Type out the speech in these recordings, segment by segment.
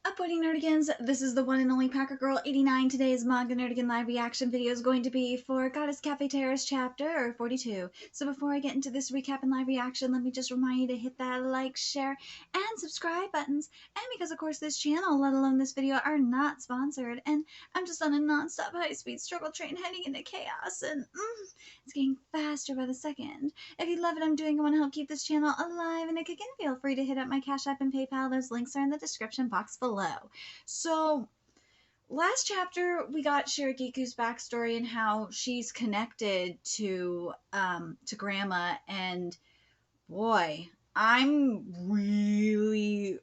Uploading Nerdigans, this is the one and only Packer Girl 89. Today's Manga Nerdigan live reaction video is going to be for Goddess Café Terrace chapter 42. So before I get into this recap and live reaction, let me just remind you to hit that like, share, and subscribe buttons. And because of course this channel, let alone this video, are not sponsored, and I'm just on a non-stop high-speed struggle train heading into chaos, and it's getting faster by the second. If you love what I'm doing and want to help keep this channel alive and kicking, feel free to hit up my Cash App and PayPal. Those links are in the description box below. So, last chapter we got Shirogiku's backstory and how she's connected to Grandma, and boy, I'm really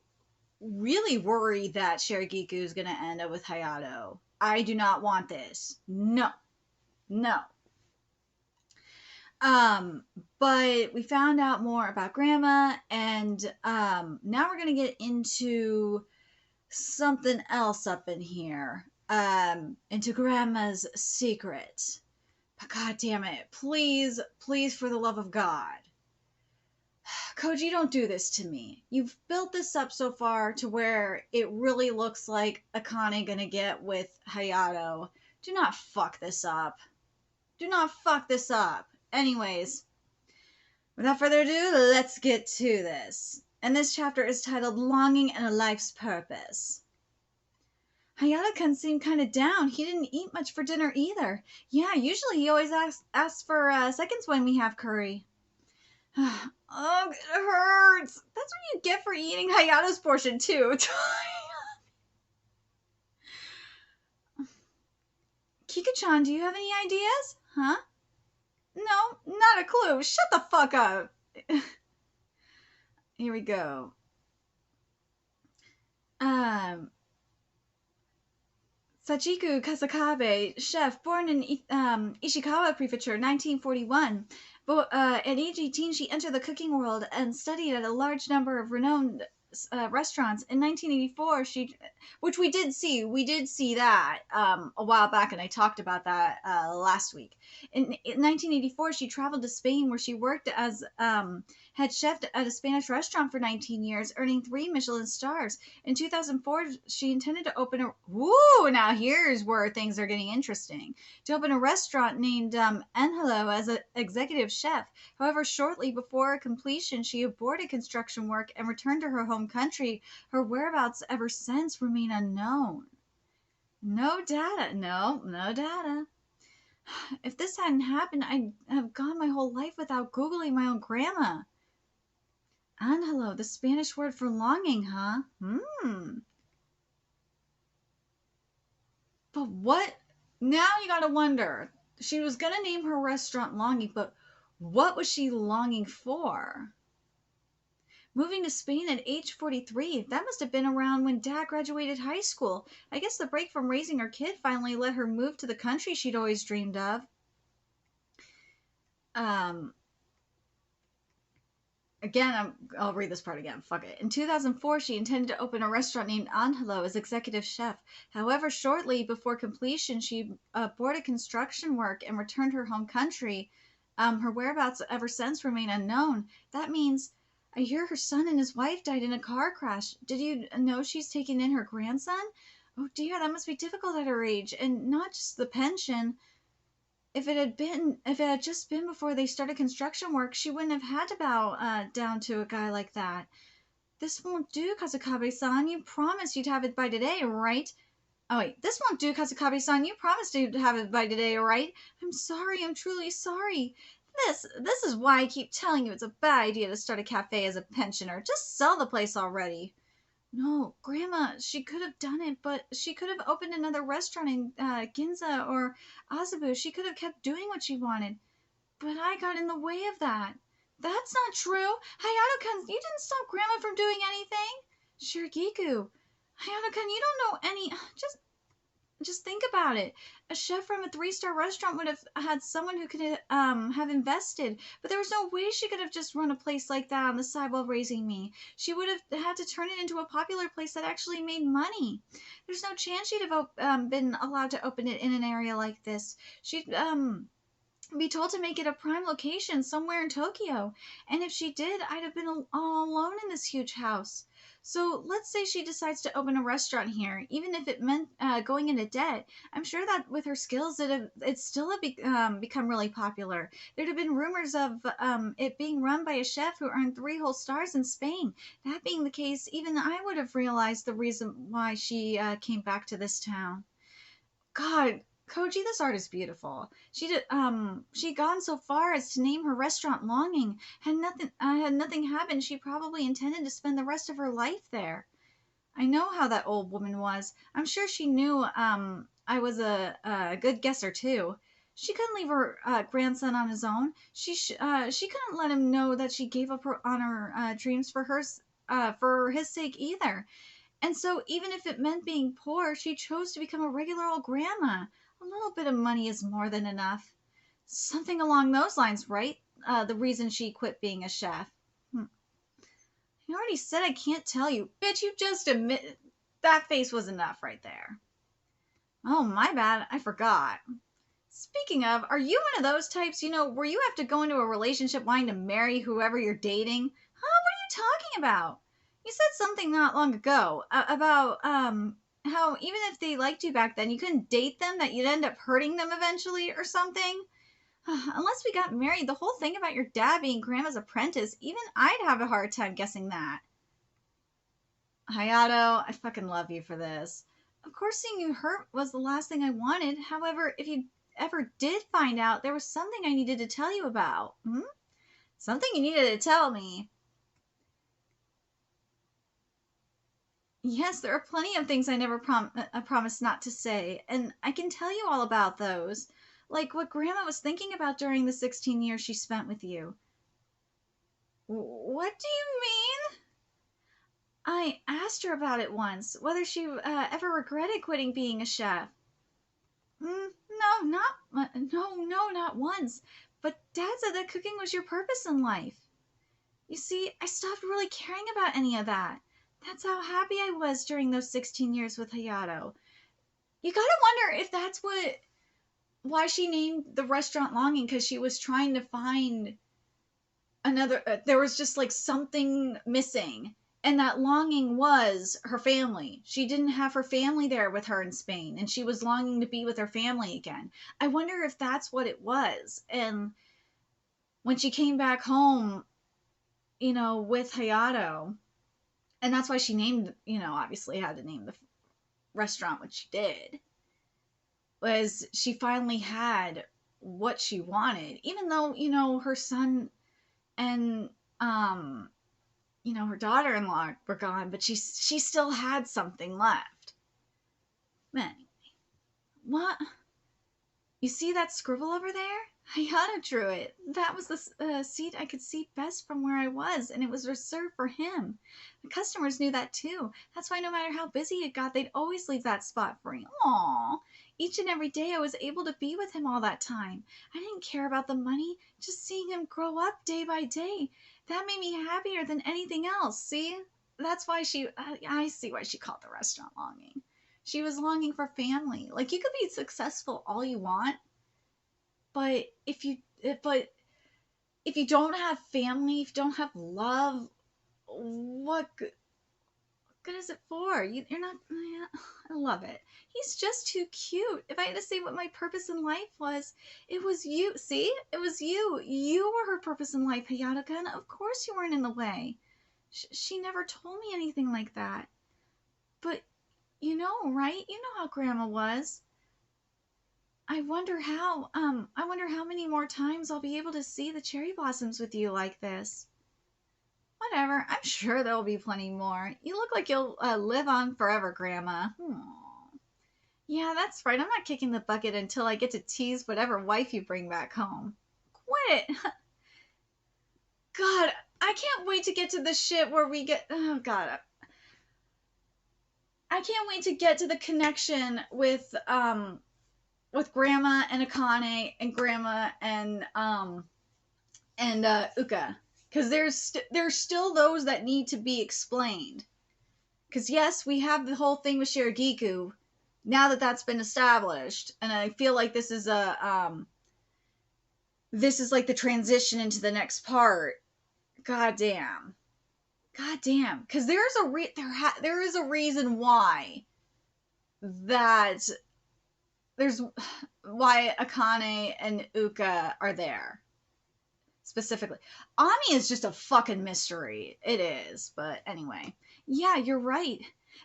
worried that Shirigiku is gonna end up with Hayato. I do not want this. No. But we found out more about Grandma, and now we're gonna get into something else up in here, into Grandma's secret. But god damn it, please, for the love of God, Koji, don't do this to me. You've built this up so far to where it really looks like Akane gonna get with Hayato. Do not fuck this up. Do not fuck this up. Anyways, without further ado, let's get to this. And this chapter is titled Longing and a Life's Purpose. Hayato-kun seemed kind of down. He didn't eat much for dinner either. Yeah, usually he always asks for seconds when we have curry. Oh, it hurts. That's what you get for eating Hayato's portion, too. Kika-chan, do you have any ideas? Huh? No, not a clue. Shut the fuck up. Here we go. Sachiku Kasakabe, chef, born in Ishikawa Prefecture, 1941. But at age 18, she entered the cooking world and studied at a large number of renowned restaurants. In 1984, which we did see that a while back, and I talked about that last week. In 1984, she traveled to Spain, where she worked as head chef at a Spanish restaurant for 19 years, earning 3 Michelin stars. In 2004, she intended to open now here's where things are getting interesting. To open a restaurant named Angelo as an executive chef. However, shortly before completion, she aborted construction work and returned to her home country. Her whereabouts ever since remain unknown. No data. No data. If this hadn't happened, I'd have gone my whole life without Googling my own grandma. Angelo, the Spanish word for longing, huh? But what? Now you gotta wonder. She was gonna name her restaurant Longing, but what was she longing for? Moving to Spain at age 43, that must have been around when Dad graduated high school. I guess the break from raising her kid finally let her move to the country she'd always dreamed of. Again, I'll read this part again. Fuck it. In 2004, she intended to open a restaurant named Angelo as executive chef. However, shortly before completion, she aborted construction work and returned to her home country. Her whereabouts ever since remain unknown. That means I hear her son and his wife died in a car crash. Did you know she's taking in her grandson? Oh dear, that must be difficult at her age. And not just the pension. If it had just been before they started construction work, she wouldn't have had to bow down to a guy like that. This won't do, Kasakabe-san. You promised you'd have it by today, right? Oh wait, this won't do, Kasakabe-san. You promised you'd have it by today, right? I'm sorry. I'm truly sorry. This is why I keep telling you it's a bad idea to start a cafe as a pensioner. Just sell the place already. No, Grandma, she could have done it, but she could have opened another restaurant in Ginza or Azabu. She could have kept doing what she wanted. But I got in the way of that. That's not true. Hayato-kun, you didn't stop Grandma from doing anything. Shirigiku, Hayato-kun, you don't know any... Just think about it. A chef from a 3-star restaurant would have had someone who could have invested, but there was no way she could have just run a place like that on the side while raising me. She would have had to turn it into a popular place that actually made money. There's no chance she'd have been allowed to open it in an area like this. She'd be told to make it a prime location somewhere in Tokyo. And if she did, I'd have been all alone in this huge house. So let's say she decides to open a restaurant here, even if it meant going into debt. I'm sure that with her skills, it still have become really popular. There'd have been rumors of it being run by a chef who earned 3 whole stars in Spain. That being the case, even I would have realized the reason why she came back to this town. God, Koji, this art is beautiful. She'd gone so far as to name her restaurant Longing. Had nothing happened, she probably intended to spend the rest of her life there. I know how that old woman was. I'm sure she knew I was a good guesser too. She couldn't leave her grandson on his own. She couldn't let him know that she gave up on her dreams for his sake either. And so, even if it meant being poor, she chose to become a regular old grandma. A little bit of money is more than enough. Something along those lines, right? The reason she quit being a chef. Hmm. I already said I can't tell you. Bitch, you just admit that face was enough right there. Oh, my bad. I forgot. Speaking of, are you one of those types, where you have to go into a relationship wanting to marry whoever you're dating? Huh? What are you talking about? You said something not long ago about how even if they liked you back then, you couldn't date them, that you'd end up hurting them eventually or something. Unless we got married, the whole thing about your dad being grandma's apprentice, even I'd have a hard time guessing that. Hayato, I fucking love you for this. Of course, seeing you hurt was the last thing I wanted. However, if you ever did find out, there was something I needed to tell you about. Hmm? Something you needed to tell me. Yes, there are plenty of things I never promised not to say, and I can tell you all about those. Like what Grandma was thinking about during the 16 years she spent with you. What do you mean? I asked her about it once, whether she ever regretted quitting being a chef. No, not once. But Dad said that cooking was your purpose in life. You see, I stopped really caring about any of that. That's how happy I was during those 16 years with Hayato. You gotta wonder if that's why she named the restaurant Longing, because she was trying to find another. There was just like something missing, and that longing was her family. She didn't have her family there with her in Spain, and she was longing to be with her family again. I wonder if that's what it was. And when she came back home, with Hayato, and that's why she named, obviously had to name the restaurant what she did, was she finally had what she wanted, even though, her son and, her daughter-in-law were gone, but she still had something left. Anyway, what? You see that scribble over there? Hayata drew it. That was the seat I could see best from where I was, and it was reserved for him. The customers knew that too. That's why no matter how busy it got, they'd always leave that spot free. Aww. Each and every day I was able to be with him all that time. I didn't care about the money, just seeing him grow up day by day. That made me happier than anything else. See? That's why I see why she called the restaurant Longing. She was longing for family. Like, you could be successful all you want, but if you don't have family, if you don't have love, what good is it for? You're not. Yeah, I love it. He's just too cute. If I had to say what my purpose in life was, it was you. See, it was you. You were her purpose in life, Hayataka, and of course you weren't in the way. She never told me anything like that. But right? You know how Grandma was. I wonder how many more times I'll be able to see the cherry blossoms with you like this. Whatever, I'm sure there'll be plenty more. You look like you'll live on forever, Grandma. Aww. Yeah, that's right. I'm not kicking the bucket until I get to tease whatever wife you bring back home. Quit it. God, I can't wait to get to the shit where we get. Oh, God. I can't wait to get to the connection with Grandma and Akane and Grandma and Uka, because there's still those that need to be explained. Because yes, we have the whole thing with Shiragiku. Now that that's been established, and I feel like this is like the transition into the next part. God damn. God damn. Because there is a reason why that there's why Akane and Uka are there. Specifically. Ami is just a fucking mystery. It is. But anyway. Yeah, you're right.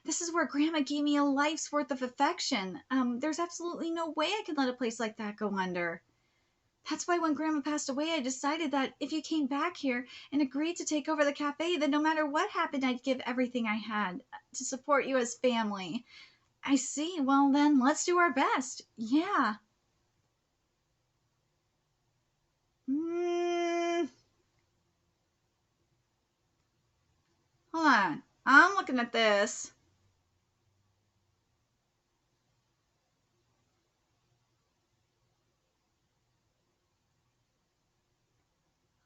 This is where Grandma gave me a life's worth of affection. There's absolutely no way I could let a place like that go under. That's why when Grandma passed away, I decided that if you came back here and agreed to take over the cafe, then no matter what happened, I'd give everything I had to support you as family. I see. Well, then, let's do our best. Yeah. Hold on. I'm looking at this.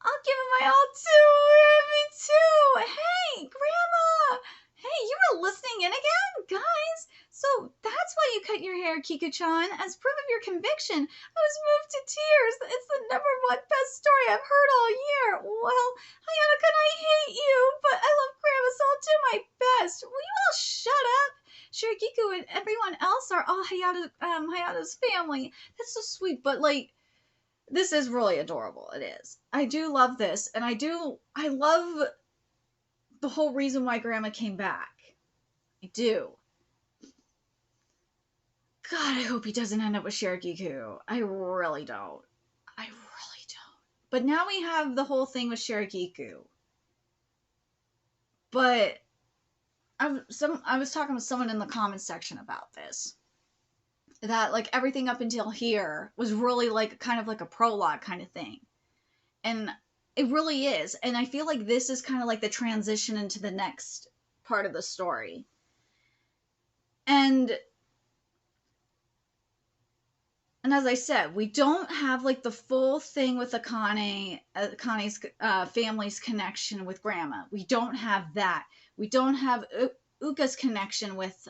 I'll give it my all too. Me too. Hey, Grandma. Hey, you were listening in again? Guys, so that's why you cut your hair, Kiku-chan. As proof of your conviction, I was moved to tears. It's the #1 best story I've heard all year. Well, Hayata-kun, I hate you, but I love Grandma, so I'll do my best. Will you all shut up? Shirikiku and everyone else are all Hayata's family. That's so sweet, but like, this is really adorable. It is. I do love this, and I love the whole reason why Grandma came back. I do. God, I hope he doesn't end up with Shirikiku. I really don't. I really don't. But now we have the whole thing with Shirikiku. But I was talking with someone in the comments section about this. That like everything up until here was really like kind of like a prologue kind of thing. And it really is. And I feel like this is kind of like the transition into the next part of the story. And as I said, we don't have like the full thing with Akane's family's connection with Grandma. We don't have that. We don't have Uka's connection with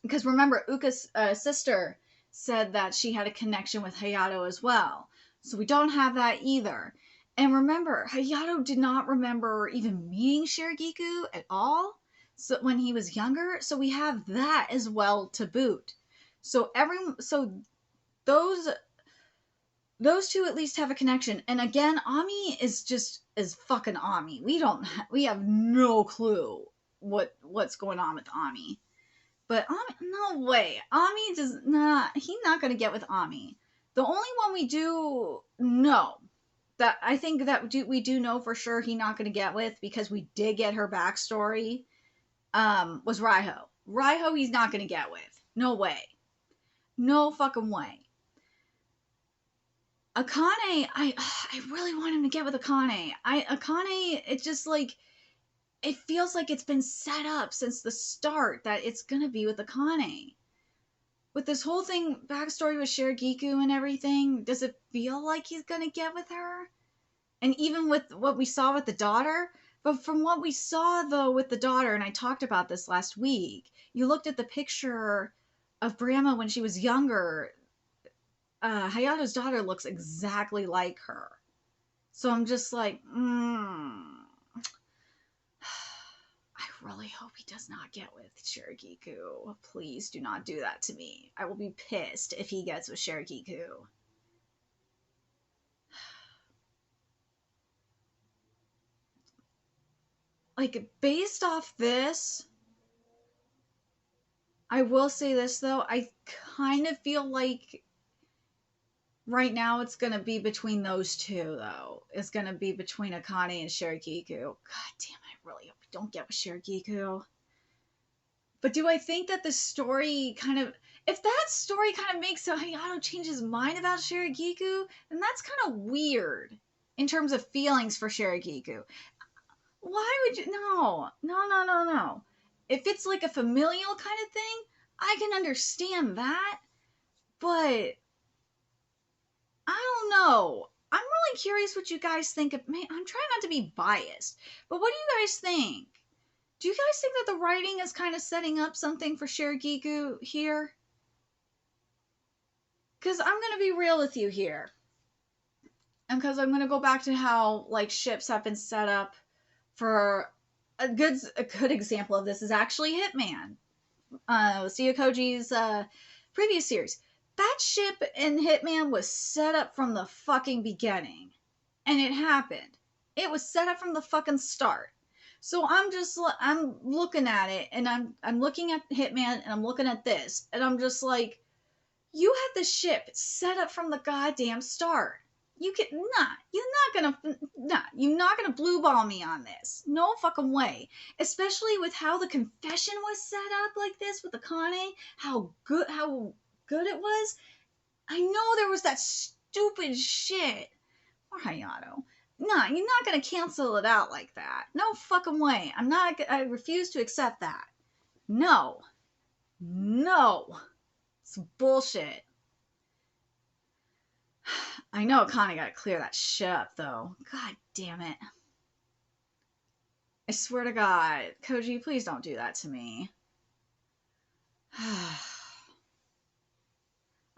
because remember Uka's sister said that she had a connection with Hayato as well. So we don't have that either. And remember, Hayato did not remember even meeting Shirikiku at all. So when he was younger, so we have that as well to boot. So those two at least have a connection. And again, Ami is fucking Ami. We have no clue what's going on with Ami. But Ami, no way. Ami does not. He's not gonna get with Ami. The only one we do know that I think that we do know for sure he's not gonna get with because we did get her backstory. Was Raiho. Raiho he's not gonna get with. No way. No fucking way. Akane, I really want him to get with Akane. Akane, it's just like it feels like it's been set up since the start that it's gonna be with Akane. With this whole thing, backstory with Shirikiku and everything, does it feel like he's gonna get with her? And even with what we saw with the daughter, but from what we saw though with the daughter, and I talked about this last week, you looked at the picture of Grandma when she was younger. Hayato's daughter looks exactly like her. So I'm just like, I really hope he does not get with Shirikiku. Please do not do that to me. I will be pissed if he gets with Shirikiku. Like, based off this, I will say this though, I kind of feel like right now it's gonna be between those two though. It's gonna be between Akane and Shirikiku. God damn, I really hope we don't get with Shirikiku. But do I think that the story kind of, if that story kind of makes Hayato change his mind about Shirikiku, then that's kind of weird in terms of feelings for Shirikiku. Why would you? No. If it's like a familial kind of thing, I can understand that. But I don't know. I'm really curious what you guys think of. Man, I'm trying not to be biased, but what do you guys think? Do you guys think that the writing is kind of setting up something for Shirikiku here? Because I'm going to be real with you here. And because I'm going to go back to how, like, ships have been set up For a good example of this is actually Hitman. Sia Koji's previous series. That ship in Hitman was set up from the fucking beginning. And it happened. It was set up from the fucking start. So I'm looking at it, and I'm looking at Hitman, and I'm looking at this, and I'm just like, you had the ship set up from the goddamn start. You're not gonna blue ball me on this. No fucking way. Especially with how the confession was set up like this with Akane, how good it was. I know there was that stupid shit. Or Hayato. Nah, you're not gonna cancel it out like that. No fucking way. I refuse to accept that. No. It's bullshit. I know Akane gotta clear that shit up, though. God damn it. I swear to God. Koji, please don't do that to me. I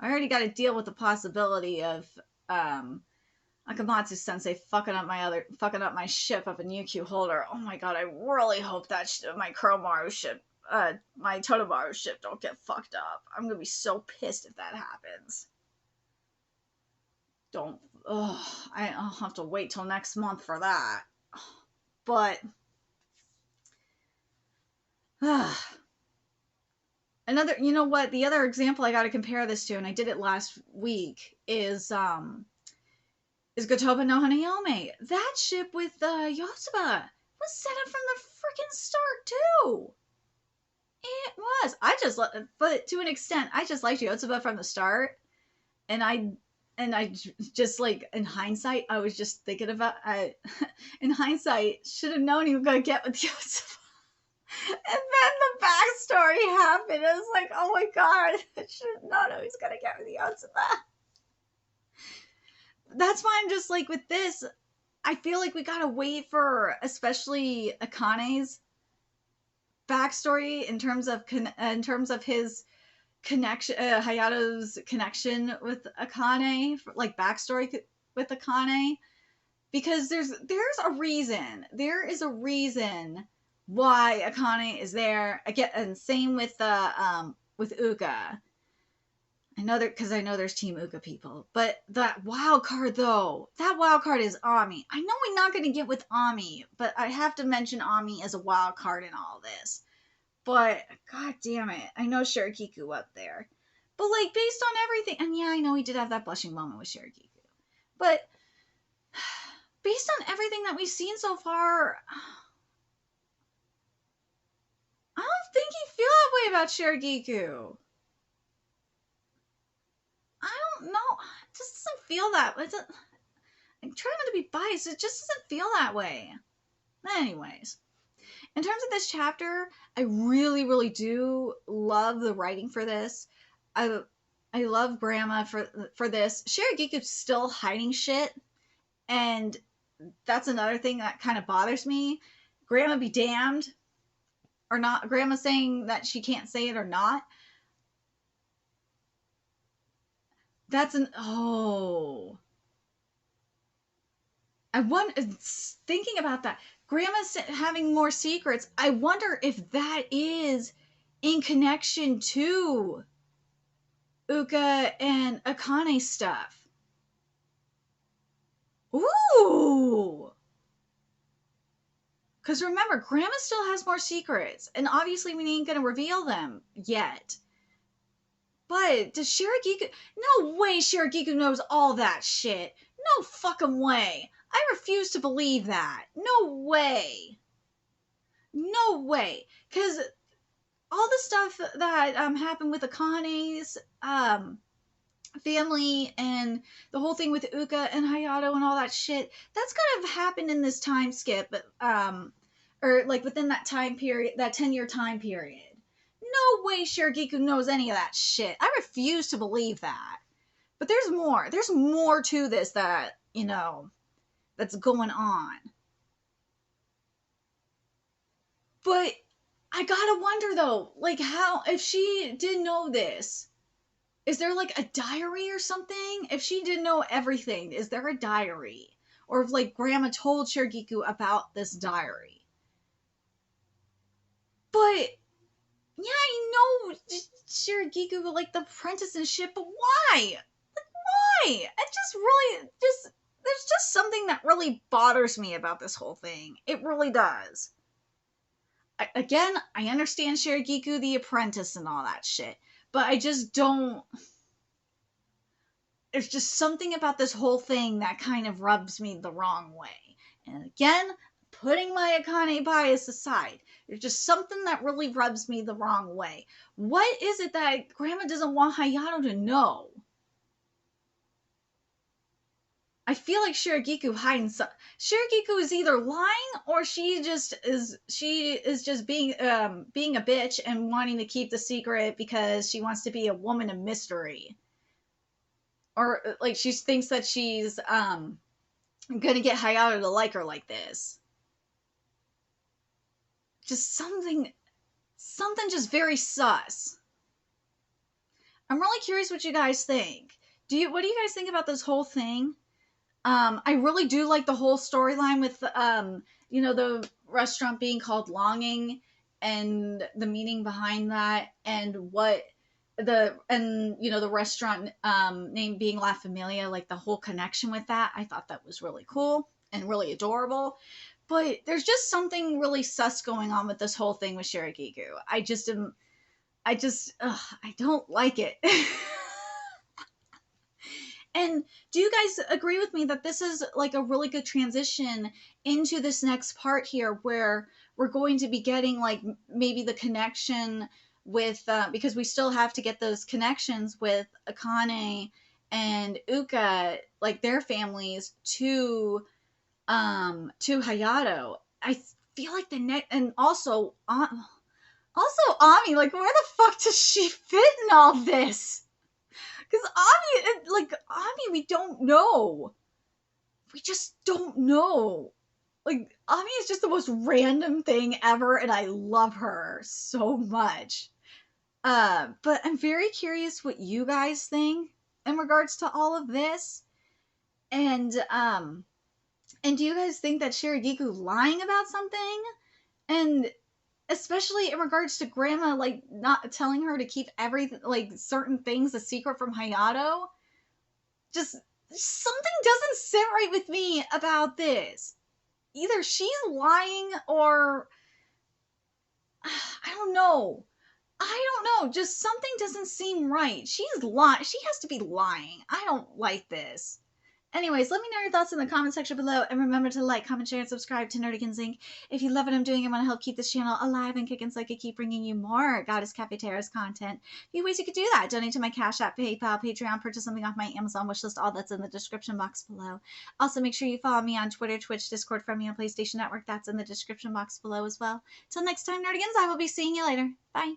already gotta deal with the possibility of, Akamatsu Sensei fucking up my ship of a UQ holder. Oh my god, I really hope that my Kuromaru ship, my Totomaru ship don't get fucked up. I'm gonna be so pissed if that happens. I'll have to wait till next month for that. But, you know what, the other example I gotta compare this to, and I did it last week, is Gotoba no Hanayome. That ship with Yotsuba was set up from the freaking start too. It was. But to an extent, I just liked Yotsuba from the start, and I just like in hindsight, I was just thinking about in hindsight, should have known he was gonna get with Yotsuba. And then the backstory happened. It was like, oh my god, I should have known he was gonna get with Yotsuba. That's why I'm just like, with this, I feel like we gotta wait for especially Akane's backstory in terms of his connection, Hayato's connection with Akane, like backstory with Akane, because there's a reason. There is a reason why Akane is there. Again, and same with Uka. I know there's Team Uka people, but that wild card is Ami. I know we're not going to get with Ami, but I have to mention Ami as a wild card in all this. But god damn it, I know Shirakiku up there, but like based on everything, and yeah, I know he did have that blushing moment with Shirakiku, but based on everything that we've seen so far, I don't think he feel that way about Shirakiku. I don't know. It just doesn't feel that way. I'm trying not to be biased. It just doesn't feel that way. Anyways, in terms of this chapter, I really, really do love the writing for this. I love Grandma for this. Shiragiku's still hiding shit, and that's another thing that kind of bothers me. Grandma be damned, or not. Grandma saying that she can't say it or not. Thinking about that. Grandma's having more secrets. I wonder if that is in connection to Uka and Akane stuff. Ooh! Because remember, Grandma still has more secrets, and obviously we ain't gonna reveal them yet. But does Shiragiku... No way Shiragiku knows all that shit. No fucking way. I refuse to believe that. No way. No way. Because all the stuff that happened with Akane's family and the whole thing with Uka and Hayato and all that shit, that's gotta have happened in this time skip, or like within that time period, that 10-year time period. No way Shiragiku knows any of that shit. I refuse to believe that. But there's more. There's more to this that, that's going on. But I gotta wonder though, like how, if she did know this, is there like a diary or something? If she didn't know everything, is there a diary? Or if like Grandma told Shiragiku about this diary? But yeah, I know Shiragiku like the apprentice and shit, but why? Why? It just really just there's just something that really bothers me about this whole thing. It really does. Again, I understand Shiragiku the apprentice and all that shit, but I just don't. There's just something about this whole thing that kind of rubs me the wrong way. And again, putting my Akane bias aside, there's just something that really rubs me the wrong way. What is it that Grandma doesn't want Hayato to know? I feel like Shiragiku hiding some. Shiragiku is either lying or she is just being a bitch and wanting to keep the secret because she wants to be a woman of mystery. Or like she thinks that she's gonna get Hayato to like her like this. Just something just very sus. I'm really curious what you guys think. What do you guys think about this whole thing? I really do like the whole storyline with the restaurant being called Longing and the meaning behind that and the restaurant name being La Familia, like the whole connection with that. I thought that was really cool and really adorable. But there's just something really sus going on with this whole thing with Shiragiku. I don't like it. And do you guys agree with me that this is like a really good transition into this next part here where we're going to be getting like maybe the connection with, because we still have to get those connections with Akane and Uka, like their families to Hayato. I feel like the next, and also Ami, like where the fuck does she fit in all this? Because Ami, we don't know. We just don't know. Like, Ami is just the most random thing ever, and I love her so much. But I'm very curious what you guys think in regards to all of this. And do you guys think that Shiragiku lying about something? And especially in regards to Grandma, like, not telling her to keep everything, like, certain things a secret from Hayato? Just something doesn't sit right with me about this. Either she's lying or I don't know. I don't know. Just something doesn't seem right. She's lying. She has to be lying. I don't like this. Anyways, let me know your thoughts in the comment section below, and remember to like, comment, share, and subscribe to Nerdigans Inc. If you love what I'm doing and want to help keep this channel alive and kicking so I can keep bringing you more Goddess Café Terrace content. A few ways you could do that: donate to my Cash App, PayPal, Patreon, purchase something off my Amazon wishlist, all that's in the description box below. Also, make sure you follow me on Twitter, Twitch, Discord, Friend Me on PlayStation Network, that's in the description box below as well. Till next time, Nerdigans, I will be seeing you later. Bye.